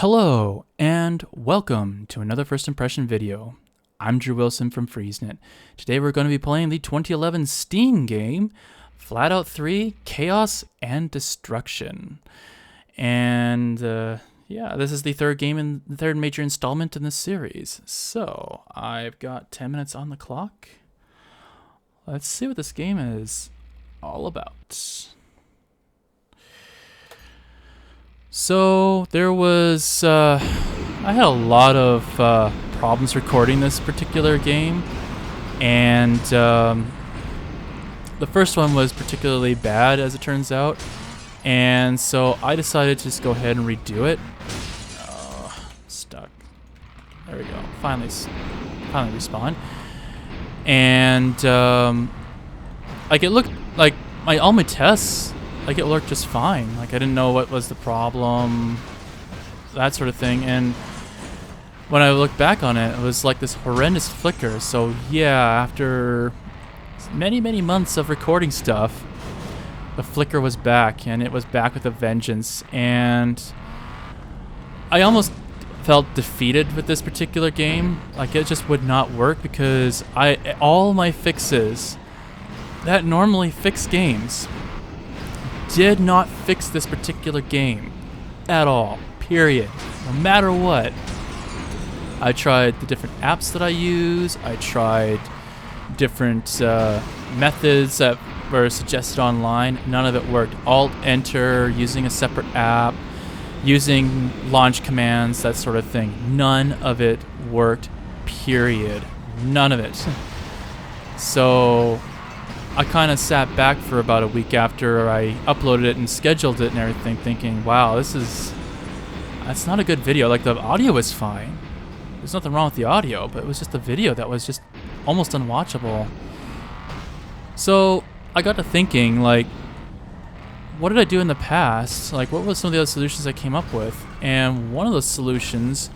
Hello and welcome to another first impression video. I'm Drew Wilson from FreezeNet. Today we're going to be playing the 2011 Steam game FlatOut 3 Chaos and Destruction. And yeah, this is the third game in the third major installment in this series. So I've got 10 minutes on the clock. Let's see what this game is all about. So there was, I had a lot of problems recording this particular game, and the first one was particularly bad, as it turns out, and so I decided to just go ahead and redo it. Stuck. There we go. Finally respawned, and like it looked like all my tests. Like, it worked just fine. Like, I didn't know what was the problem, that sort of thing. And when I looked back on it, it was like this horrendous flicker. So yeah, after many months of recording stuff, the flicker was back, and it was back with a vengeance. And I almost felt defeated with this particular game. Like, it just would not work because all my fixes that normally fix games did not fix this particular game at all, period. No matter what. I tried the different apps that I use. I tried different methods that were suggested online. None of it worked. Alt-Enter, using a separate app, using launch commands, that sort of thing. None of it worked, period. None of it. So I kind of sat back for about a week after I uploaded it and scheduled it and everything, thinking, wow, that's not a good video. Like, the audio was fine. There's nothing wrong with the audio, but it was just the video that was just almost unwatchable. So I got to thinking, like, what did I do in the past? Like, what was some of the other solutions I came up with? And one of those solutions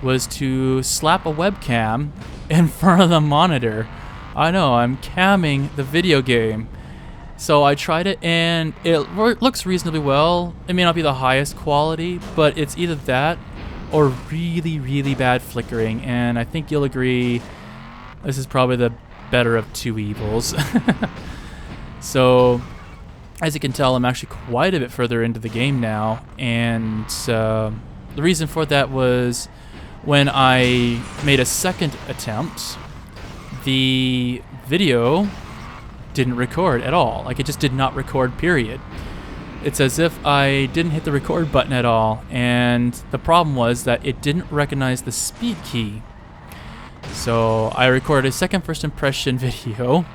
was to slap a webcam in front of the monitor. I know, I'm camming the video game. So I tried it, and it looks reasonably well. It may not be the highest quality, but it's either that or really bad flickering. And I think you'll agree this is probably the better of two evils. So, as you can tell, I'm actually quite a bit further into the game now. And the reason for that was when I made a second attempt, the video didn't record at all. Like, it just did not record, period. It's as if I didn't hit the record button at all, and the problem was that it didn't recognize the speed key. So I recorded a second first impression video,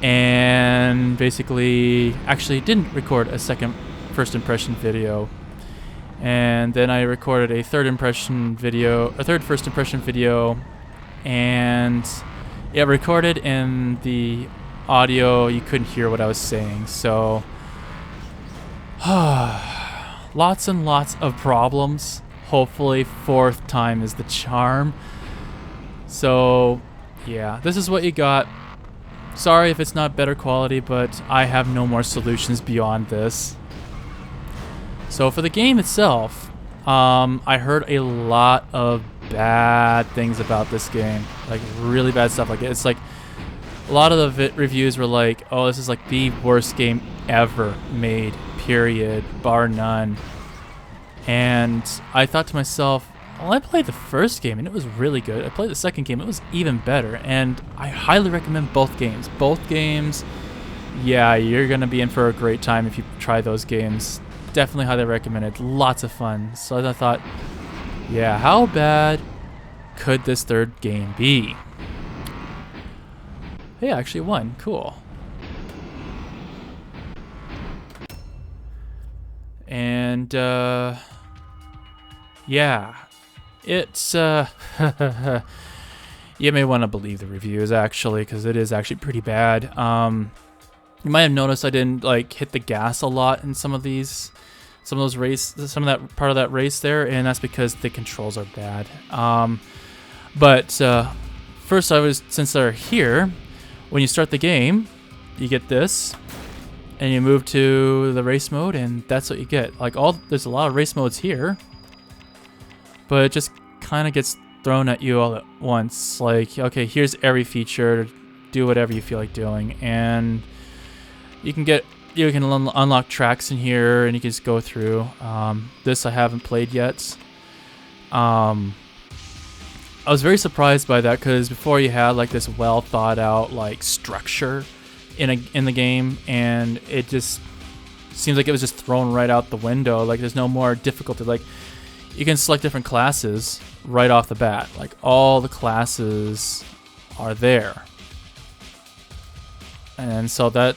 and basically actually didn't record a second first impression video. And then I recorded a third first impression video, and it recorded in the audio. You couldn't hear what I was saying. So lots and lots of problems. Hopefully fourth time is the charm. So yeah, this is what you got. Sorry if it's not better quality, but I have no more solutions beyond this. So for the game itself, I heard a lot of bad things about this game, like really bad stuff. Like, it's like a lot of the reviews were like, oh, this is like the worst game ever made, period, bar none. And I thought to myself, well, I played the first game and it was really good. I played the second game, it was even better, and I highly recommend both games. Yeah, you're gonna be in for a great time if you try those games. Definitely highly recommended. Lots of fun. So I thought, yeah, how bad could this third game be? Hey, I actually won. Cool. And, yeah. It's, you may want to believe the reviews, actually, because it is actually pretty bad. You might have noticed I didn't, like, hit the gas a lot in some of that part of that race there, and that's because the controls are bad. But first, since they're here, when you start the game, you get this, and you move to the race mode, and that's what you get. Like, there's a lot of race modes here. but it just kind of gets thrown at you all at once. Like, okay, here's every feature, do whatever you feel like doing, and you can unlock tracks in here, and you can just go through. This I haven't played yet. I was very surprised by that, because before you had like this well thought out like structure in the game, and it just seems like it was just thrown right out the window. Like, there's no more difficulty. Like, you can select different classes right off the bat. Like, all the classes are there. And so that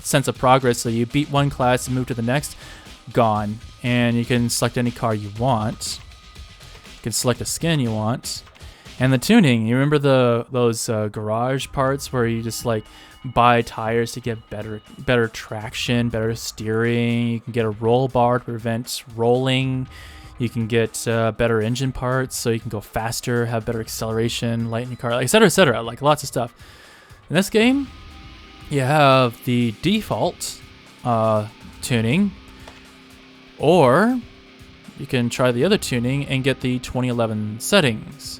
sense of progress, so you beat one class and move to the next, gone. And you can select any car you want. You can select a skin you want. And the tuning, you remember those garage parts where you just like buy tires to get better traction, better steering. You can get a roll bar to prevent rolling. You can get better engine parts so you can go faster, have better acceleration, lighten your car, etc., etc. Like, lots of stuff. In this game, you have the default tuning, or you can try the other tuning and get the 2011 settings.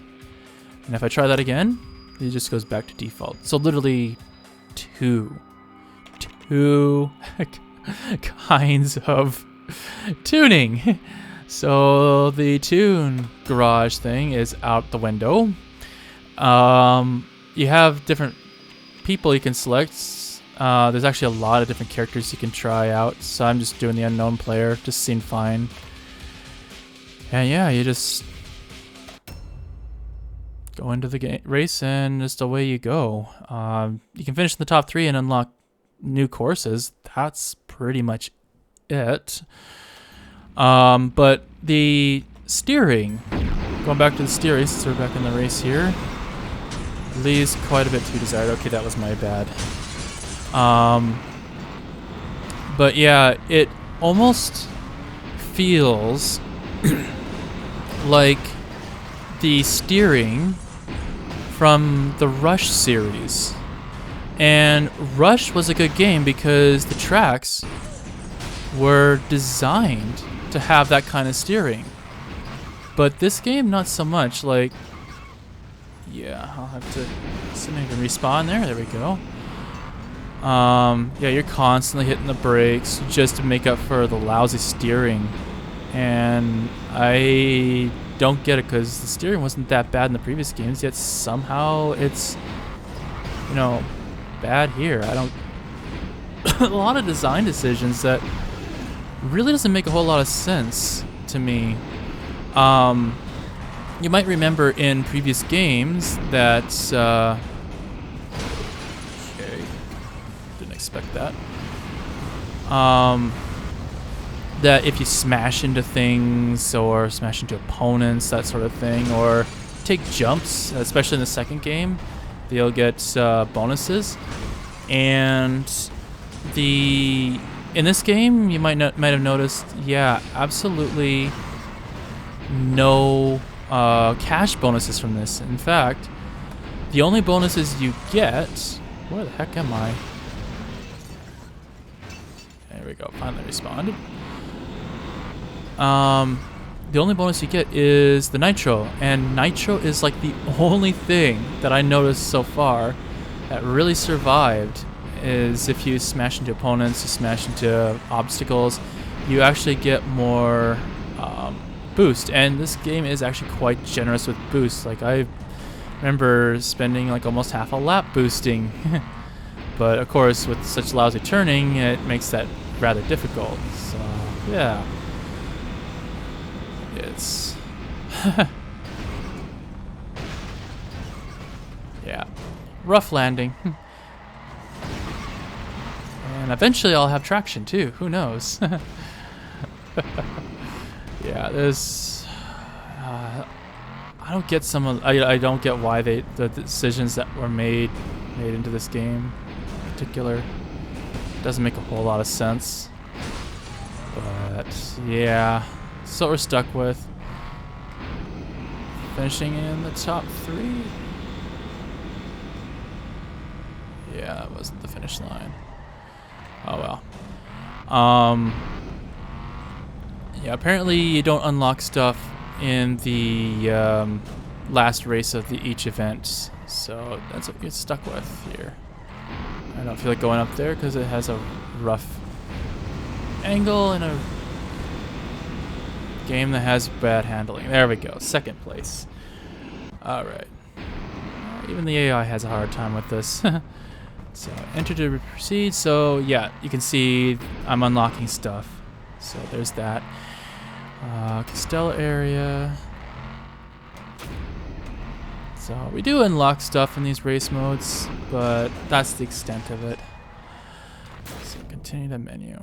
And if I try that again, it just goes back to default. So literally two kinds of tuning. So the tune garage thing is out the window. You have different people you can select. There's actually a lot of different characters you can try out. So I'm just doing the unknown player, just seemed fine. And yeah, you just go into the race and just away you go. You can finish in the top 3 and unlock new courses. That's pretty much it. But the steering, going back to the steering, since we're back in the race here, leaves quite a bit to be desired. Okay, that was my bad. But yeah, it almost feels like the steering from the Rush series. And Rush was a good game because the tracks were designed to have that kind of steering. But this game, not so much. Like, yeah, I'll have to see if I can respawn there. There we go. Yeah, you're constantly hitting the brakes just to make up for the lousy steering. And I don't get it, because the steering wasn't that bad in the previous games, yet somehow it's, you know, bad here. I don't... a lot of design decisions that really doesn't make a whole lot of sense to me. You might remember in previous games that... okay, didn't expect that. That if you smash into things or smash into opponents, that sort of thing, or take jumps, especially in the second game, you'll get bonuses. And in this game, you might have noticed, yeah, absolutely no cash bonuses from this. In fact, the only bonuses you get, where the heck am I? There we go, finally responded. The only bonus you get is the nitro, and nitro is like the only thing that I noticed so far that really survived. Is if you smash into opponents, you smash into obstacles, you actually get more boost. And this game is actually quite generous with boosts. Like, I remember spending like almost half a lap boosting. But of course, with such lousy turning, it makes that rather difficult. So yeah, it's yeah, rough landing. And eventually I'll have traction too, who knows. Yeah, there's I don't get I don't get why the decisions that were made into this game in particular. Doesn't make a whole lot of sense. But yeah, so we're stuck with finishing in the top 3. Yeah, that wasn't the finish line. Oh well. Yeah, apparently you don't unlock stuff in the last race of each event. So that's what you get stuck with here. I don't feel like going up there because it has a rough angle and a game that has bad handling. There we go. Second place. Alright. Even the AI has a hard time with this. So enter to proceed. So yeah, you can see I'm unlocking stuff. So there's that. Castella area. So we do unlock stuff in these race modes, but that's the extent of it. So continue the menu.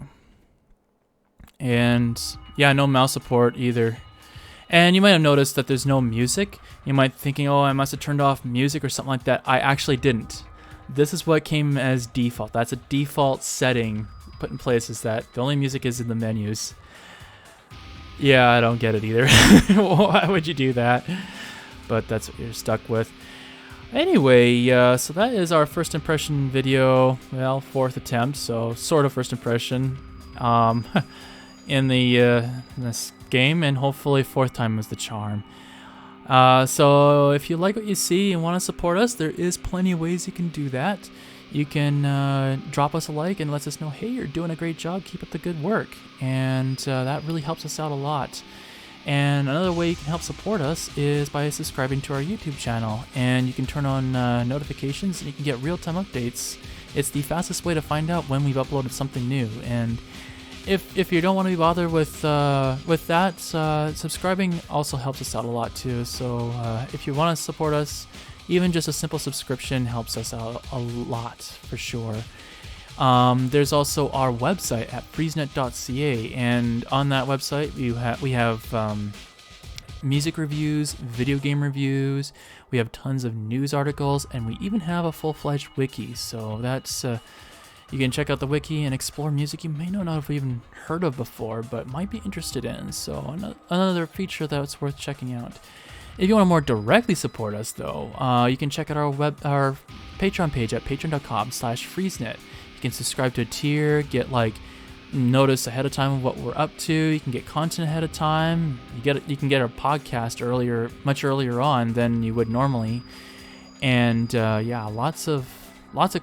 And yeah, no mouse support either. And you might have noticed that there's no music. You might be thinking, oh, I must have turned off music or something like that. I actually didn't. This is what came as default. That's a default setting put in place, is that the only music is in the menus. Yeah, I don't get it either. Why would you do that? But that's what you're stuck with. Anyway, so that is our first impression video. Well, fourth attempt, so sort of first impression in this game, and hopefully fourth time was the charm. So if you like what you see and want to support us, there is plenty of ways you can do that. You can drop us a like and let us know, hey, you're doing a great job, keep up the good work. And that really helps us out a lot. And another way you can help support us is by subscribing to our YouTube channel. And you can turn on notifications and you can get real-time updates. It's the fastest way to find out when we've uploaded something new. And if you don't want to be bothered with that, subscribing also helps us out a lot too. So if you want to support us, even just a simple subscription helps us out a lot for sure. There's also our website at FreezeNet.ca, and on that website we have music reviews, video game reviews, we have tons of news articles, and we even have a full-fledged wiki. So that's you can check out the wiki and explore music you may not have even heard of before, but might be interested in. So another feature that's worth checking out. If you want to more directly support us, though, you can check out our Patreon page at patreon.com/FreezeNet. You can subscribe to a tier, get like notice ahead of time of what we're up to. You can get content ahead of time. You can get our podcast much earlier on than you would normally, and yeah, lots of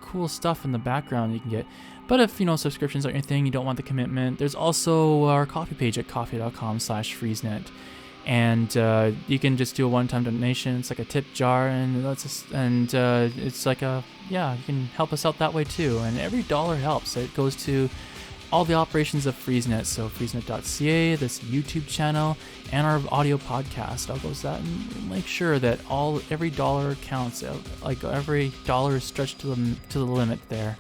cool stuff in the background you can get. But if subscriptions aren't your thing, you don't want the commitment, there's also our coffee page at coffee.com/FreezeNet. And you can just do a one-time donation. It's like a tip jar, and it's like you can help us out that way too. And every dollar helps. It goes to all the operations of FreezeNet. So FreezeNet.ca, this YouTube channel, and our audio podcast. All goes that, and make sure that every dollar counts. Like every dollar is stretched to the limit there.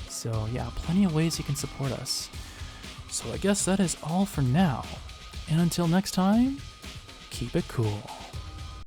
So yeah, plenty of ways you can support us. So I guess that is all for now. And until next time, keep it cool.